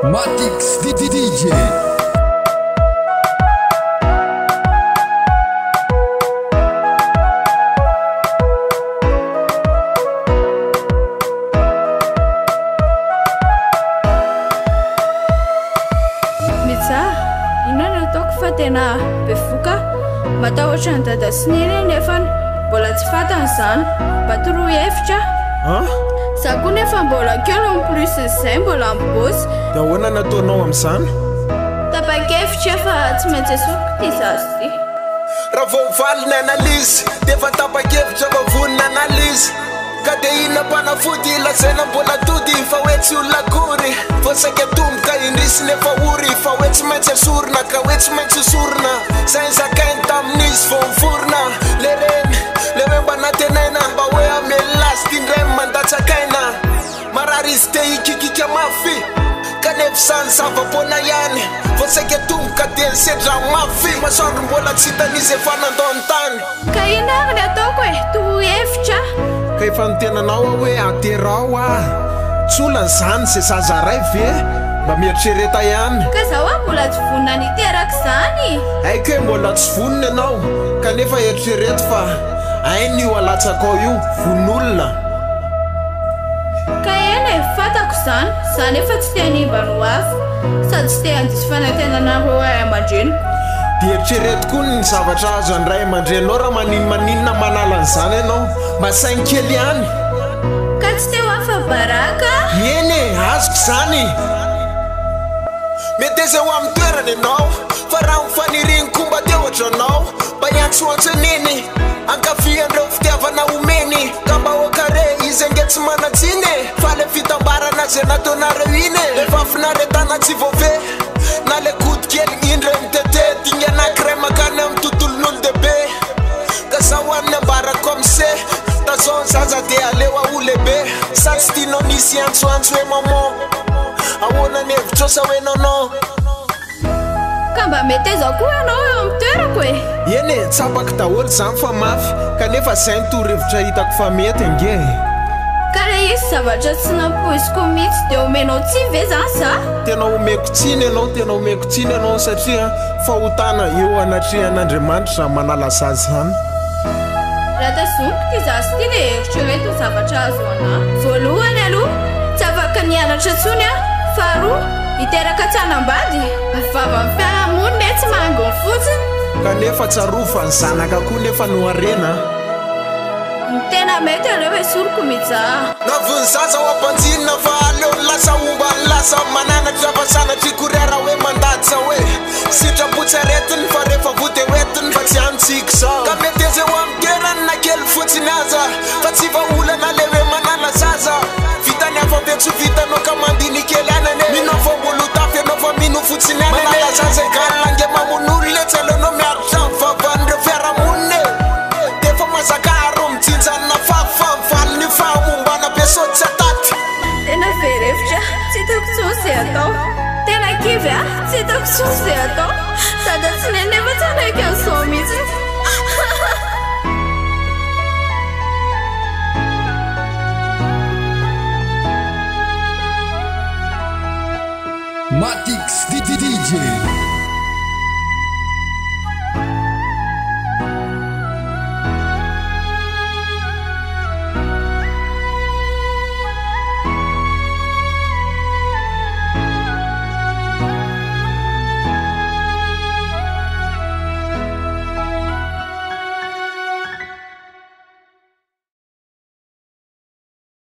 Matix DJ. Tena bevoka matahotra ny dada sy ny reny nefa mbola tsy fantany izany mba toroy hevitra za koa nefa mbola kely en plus izay mbola mibosy da ahoana nataonao amin'izany tapa-kevitra fa tsy maintsy asoko ty zazy ty raha vao valy ny analizy dia efa tapa-kevitra fa vony ny analizy ka dia inona mpanafody lazaina mbola tody fa hoe tsy olona akory fa saika tomboka indrisy nefa ory fa hoe tsy maintsy asorona ka hoe tsy maintsy sorona zay zakainy tamin'izy vao miforona le reny le hoe mba natenaina mba hoe amely lasy tindray mandatsakaina marary izy te ikikika mafy kanefa zany zava-poana ihany fa saika tomboka dia nisedra mafy masoandro mbola tsy hitanizy efa nandao ny tany ka ina ary ny ataoko e toroy hevitra ka efa nitenanao hoe aterao tsolany zany se zazaray ve mba mieritsereta ihany ka zaho mbola tsy vonina niteraka zany aiko hoe mbola tsy vonina ianao kanefa eritsereta fa ainy io alatsakao io von'olona ka eny e fantako zany efa tsy te hanimba no afo sady tsy te handisy fanantenana ro ray aman-dreny dia eritrereto koa ny zavatra azo any ray aman-drenao raha maninona manala an'izany ianao mba sainy kely ihany ka tsy teo afa baraka eny e azoko zany mety zay ho amin'ny toerana ianao fa raha mifaniriny komba teo ohatranao mba hiantsoantsininy ankafiandreo fitiavana omeny ka mba hoakare izy ange tsy manatsiny fa le fitambarana zay nataonareo iny efa finaretana tsy vove na le gody kely indre mitete digny anakiray makany amin'ny tontolon'olo dehibe ka za hoaniny ambarako am'se tazao ny zaza dia aleo aho lehibe sa tsy tianao nisy antsoantso hoe maman ahoana ny hevitra sa hoe nono ka mba mety zao koa ianao eo amin'ny toerako e eny e tsapaka daholo zany fa mafy kanefa zay nitoro-hevitra hitako fa mety ange ka le izy zavatra tsy nampoiziko mihitsy dia omenao tsi ve zany za tena omeko tsiny ianao satria fahotana eo anatrehan'Andriamanitra raha manala zazy zany raha tazomiko ty zazy ty le eritrereto zavatra azo anahy voalohany aloha tsy afaka nianatra ntsony faharoa hiteraka tsanambady vava ny fiarahamony ne tsy mangony fotsiny kanefa tsarofa ny zanaka koa nefa no arena ny tena mety aleo hoe soroko mijaha navony zaza ho ampanjinina fa aleo ny lasa omba ny lasa mananatra fa sanatry koriara hoe mandatsa hoe sitrapotsaretiny fa rehefa vody hoetiny fa tsy antsika zao ka mety zay ho amin'ny toerany na kely fotsiny aza fa tsy vaolana le hoe manana zaza vitany hafa be tsy vitanao ka mandiny kely anane minao fa mbolo tafy anao fa mino fotsiny anane manala zaza galange mamon'olo le tsy aleonao miaritra ny vavan'ireo fiarahamoniny defa mazaka mijinjanona fahafahavaliny ny fahamombana be sody tsy ataty tena verevitra tsy hitako tsony zay atao tena kivy tsy hitako tsony zay atao sady tsy nenefa tsy anaiky an'izao mihitsy